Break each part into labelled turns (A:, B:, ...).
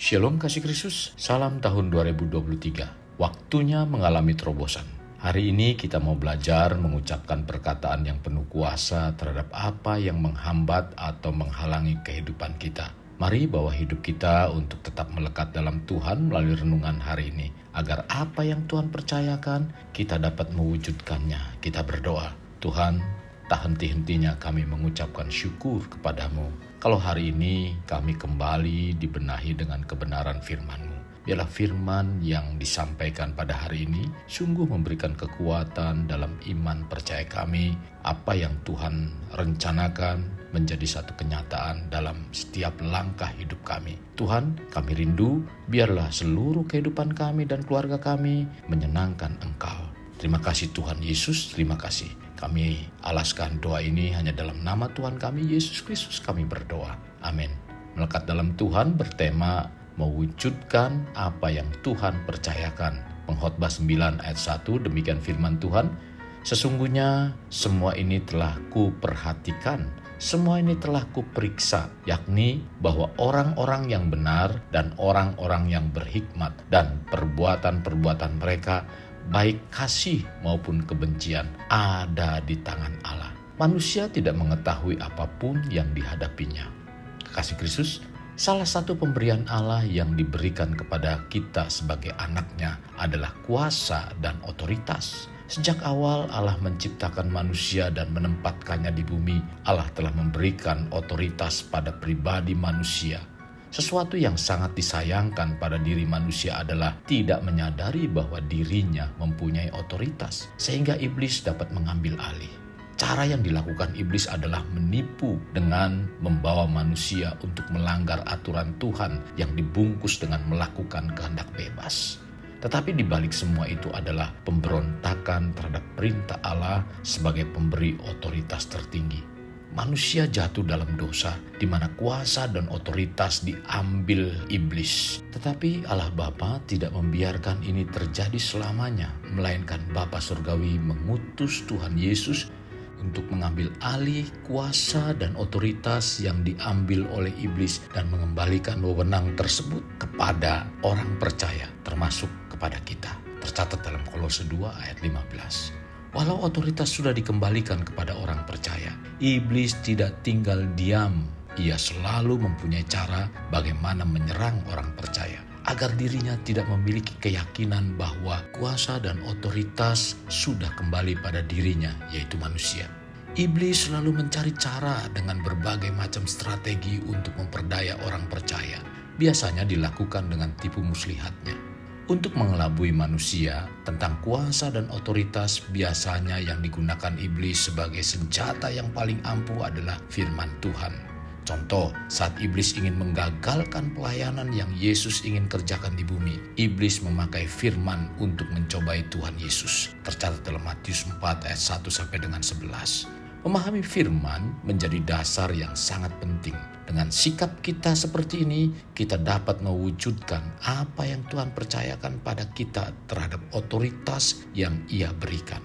A: Shalom kasih Kristus, salam tahun 2023. Waktunya mengalami terobosan. Hari ini kita mau belajar mengucapkan perkataan yang penuh kuasa terhadap apa yang menghambat atau menghalangi kehidupan kita. Mari bawa hidup kita untuk tetap melekat dalam Tuhan melalui renungan hari ini. Agar apa yang Tuhan percayakan, kita dapat mewujudkannya. Kita berdoa, Tuhan, tak henti-hentinya kami mengucapkan syukur kepadamu. Kalau hari ini kami kembali dibenahi dengan kebenaran firman-Mu. Biarlah firman yang disampaikan pada hari ini sungguh memberikan kekuatan dalam iman percaya kami. Apa yang Tuhan rencanakan menjadi satu kenyataan dalam setiap langkah hidup kami. Tuhan, kami rindu biarlah seluruh kehidupan kami dan keluarga kami menyenangkan Engkau. Terima kasih Tuhan Yesus, terima kasih. Kami alaskan doa ini hanya dalam nama Tuhan kami, Yesus Kristus kami berdoa. Amin. Melekat dalam Tuhan bertema mewujudkan apa yang Tuhan percayakan. Pengkhotbah 9 ayat 1, demikian firman Tuhan. Sesungguhnya semua ini telah kuperhatikan, semua ini telah kuperiksa, yakni bahwa orang-orang yang benar dan orang-orang yang berhikmat dan perbuatan-perbuatan mereka baik kasih maupun kebencian ada di tangan Allah. Manusia tidak mengetahui apapun yang dihadapinya. Kekasih Kristus, salah satu pemberian Allah yang diberikan kepada kita sebagai anaknya adalah kuasa dan otoritas. Sejak awal Allah menciptakan manusia dan menempatkannya di bumi, Allah telah memberikan otoritas pada pribadi manusia. Sesuatu yang sangat disayangkan pada diri manusia adalah tidak menyadari bahwa dirinya mempunyai otoritas, sehingga iblis dapat mengambil alih. Cara yang dilakukan iblis adalah menipu dengan membawa manusia untuk melanggar aturan Tuhan yang dibungkus dengan melakukan kehendak bebas. Tetapi di balik semua itu adalah pemberontakan terhadap perintah Allah sebagai pemberi otoritas tertinggi. Manusia jatuh dalam dosa di mana kuasa dan otoritas diambil iblis. Tetapi Allah Bapa tidak membiarkan ini terjadi selamanya, melainkan Bapa Surgawi mengutus Tuhan Yesus untuk mengambil alih kuasa dan otoritas yang diambil oleh iblis dan mengembalikan wewenang tersebut kepada orang percaya, termasuk kepada kita. Tercatat dalam Kolose 2 ayat 15. Walau otoritas sudah dikembalikan kepada orang percaya, iblis tidak tinggal diam. Ia selalu mempunyai cara bagaimana menyerang orang percaya, agar dirinya tidak memiliki keyakinan bahwa kuasa dan otoritas sudah kembali pada dirinya, yaitu manusia. Iblis selalu mencari cara dengan berbagai macam strategi untuk memperdaya orang percaya. Biasanya dilakukan dengan tipu muslihatnya. Untuk mengelabui manusia tentang kuasa dan otoritas, biasanya yang digunakan iblis sebagai senjata yang paling ampuh adalah firman Tuhan. Contoh, saat iblis ingin menggagalkan pelayanan yang Yesus ingin kerjakan di bumi, iblis memakai firman untuk mencobai Tuhan Yesus. Tercatat dalam Matius 4 ayat 1 sampai dengan 11. Memahami firman menjadi dasar yang sangat penting. Dengan sikap kita seperti ini, kita dapat mewujudkan apa yang Tuhan percayakan pada kita terhadap otoritas yang Ia berikan.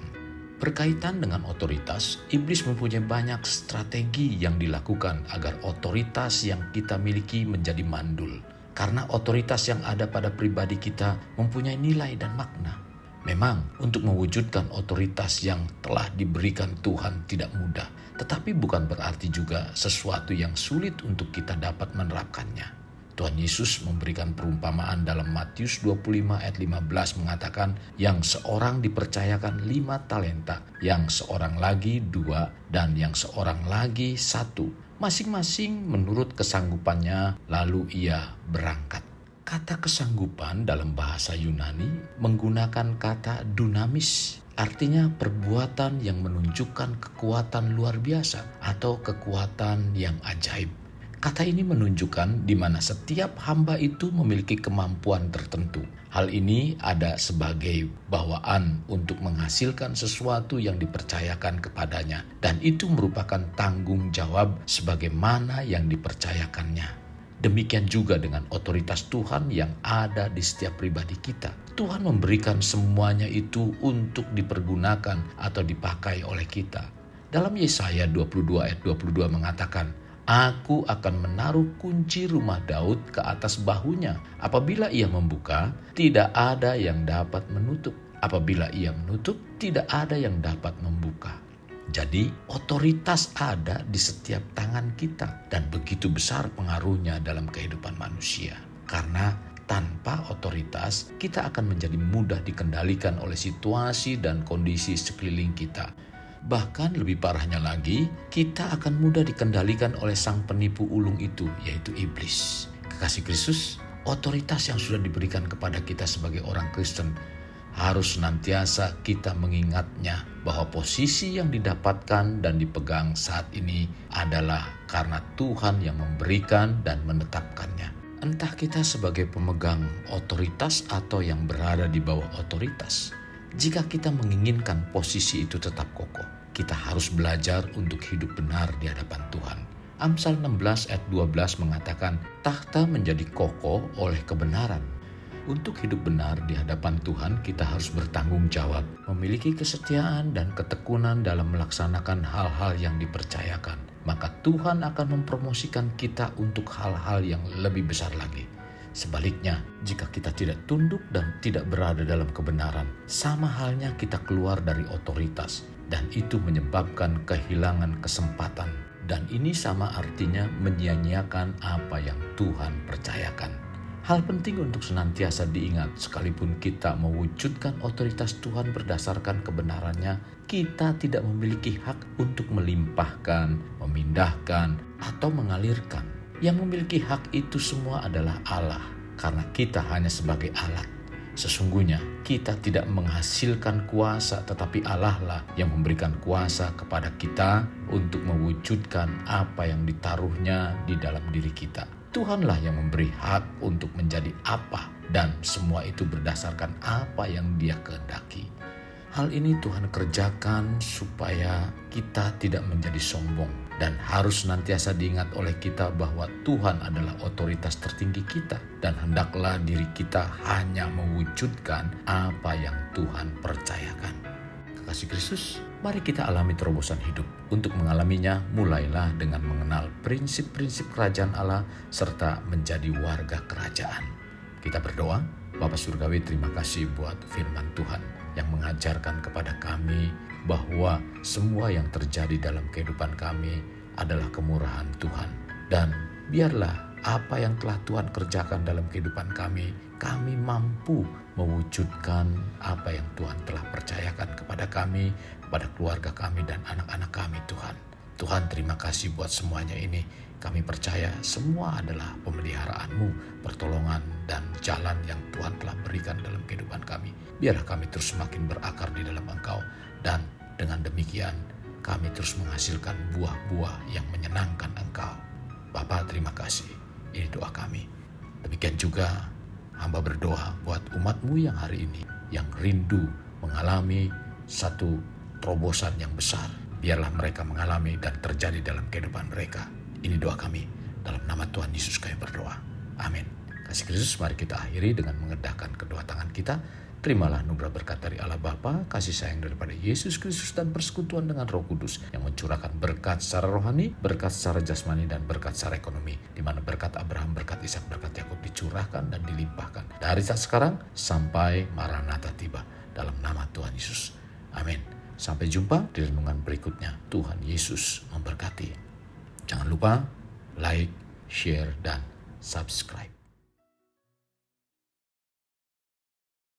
A: Berkaitan dengan otoritas, iblis mempunyai banyak strategi yang dilakukan agar otoritas yang kita miliki menjadi mandul. Karena otoritas yang ada pada pribadi kita mempunyai nilai dan makna. Memang untuk mewujudkan otoritas yang telah diberikan Tuhan tidak mudah, tetapi bukan berarti juga sesuatu yang sulit untuk kita dapat menerapkannya. Tuhan Yesus memberikan perumpamaan dalam Matius 25 ayat 15 mengatakan, yang seorang dipercayakan 5 talenta, yang seorang lagi 2, dan yang seorang lagi 1. Masing-masing menurut kesanggupannya, lalu ia berangkat. Kata kesanggupan dalam bahasa Yunani menggunakan kata dunamis, artinya perbuatan yang menunjukkan kekuatan luar biasa atau kekuatan yang ajaib. Kata ini menunjukkan di mana setiap hamba itu memiliki kemampuan tertentu. Hal ini ada sebagai bawaan untuk menghasilkan sesuatu yang dipercayakan kepadanya, dan itu merupakan tanggung jawab sebagaimana yang dipercayakannya. Demikian juga dengan otoritas Tuhan yang ada di setiap pribadi kita. Tuhan memberikan semuanya itu untuk dipergunakan atau dipakai oleh kita. Dalam Yesaya 22 ayat 22 mengatakan, Aku akan menaruh kunci rumah Daud ke atas bahunya. Apabila ia membuka, tidak ada yang dapat menutup. Apabila ia menutup, tidak ada yang dapat membuka. Jadi otoritas ada di setiap tangan kita dan begitu besar pengaruhnya dalam kehidupan manusia. Karena tanpa otoritas kita akan menjadi mudah dikendalikan oleh situasi dan kondisi sekeliling kita. Bahkan lebih parahnya lagi, kita akan mudah dikendalikan oleh sang penipu ulung itu, yaitu iblis. Kekasih Kristus, otoritas yang sudah diberikan kepada kita sebagai orang Kristen harus senantiasa kita mengingatnya bahwa posisi yang didapatkan dan dipegang saat ini adalah karena Tuhan yang memberikan dan menetapkannya. Entah kita sebagai pemegang otoritas atau yang berada di bawah otoritas, jika kita menginginkan posisi itu tetap kokoh, kita harus belajar untuk hidup benar di hadapan Tuhan. Amsal 16 ayat 12 mengatakan, tahta menjadi kokoh oleh kebenaran. Untuk hidup benar di hadapan Tuhan, kita harus bertanggung jawab, memiliki kesetiaan dan ketekunan dalam melaksanakan hal-hal yang dipercayakan. Maka Tuhan akan mempromosikan kita untuk hal-hal yang lebih besar lagi. Sebaliknya, jika kita tidak tunduk dan tidak berada dalam kebenaran, sama halnya kita keluar dari otoritas, dan itu menyebabkan kehilangan kesempatan. Dan ini sama artinya menyia-nyiakan apa yang Tuhan percayakan. Hal penting untuk senantiasa diingat, sekalipun kita mewujudkan otoritas Tuhan berdasarkan kebenarannya, kita tidak memiliki hak untuk melimpahkan, memindahkan, atau mengalirkan. Yang memiliki hak itu semua adalah Allah, karena kita hanya sebagai alat. Sesungguhnya kita tidak menghasilkan kuasa, tetapi Allah lah yang memberikan kuasa kepada kita untuk mewujudkan apa yang ditaruhnya di dalam diri kita. Tuhanlah yang memberi hak untuk menjadi apa, dan semua itu berdasarkan apa yang Dia kehendaki. Hal ini Tuhan kerjakan supaya kita tidak menjadi sombong, dan harus senantiasa diingat oleh kita bahwa Tuhan adalah otoritas tertinggi kita, dan hendaklah diri kita hanya mewujudkan apa yang Tuhan percayakan. Kekasih Kristus, mari kita alami terobosan hidup. Untuk mengalaminya, mulailah dengan mengenal prinsip-prinsip kerajaan Allah serta menjadi warga kerajaan. Kita berdoa. Bapa Surgawi, terima kasih buat firman Tuhan yang mengajarkan kepada kami bahwa semua yang terjadi dalam kehidupan kami adalah kemurahan Tuhan. Dan biarlah apa yang telah Tuhan kerjakan dalam kehidupan kami mampu mewujudkan apa yang Tuhan telah percayakan kepada kami, kepada keluarga kami dan anak-anak kami, Tuhan. Tuhan, terima kasih buat semuanya ini. Kami percaya semua adalah pemeliharaan-Mu, pertolongan dan jalan yang Tuhan telah berikan dalam kehidupan kami. Biarlah kami terus semakin berakar di dalam Engkau, dan dengan demikian kami terus menghasilkan buah-buah yang menyenangkan Engkau. Bapa, terima kasih. Ini doa kami. Demikian juga hamba berdoa buat umat-Mu yang hari ini, yang rindu mengalami satu terobosan yang besar. Biarlah mereka mengalami dan terjadi dalam kehidupan mereka. Ini doa kami. Dalam nama Tuhan Yesus kami berdoa. Amin. Kasih Kristus, mari kita akhiri dengan mengedahkan kedua tangan kita. Terimalah anugerah berkat dari Allah Bapa, kasih sayang daripada Yesus Kristus, dan persekutuan dengan Roh Kudus yang mencurahkan berkat secara rohani, berkat secara jasmani, dan berkat secara ekonomi, di mana berkat Abraham, berkat Ishak, berkat Yakub dicurahkan dan dilimpahkan dari saat sekarang sampai Maranatha tiba, dalam nama Tuhan Yesus. Amin. Sampai jumpa di renungan berikutnya. Tuhan Yesus memberkati. Jangan lupa like, share, dan subscribe.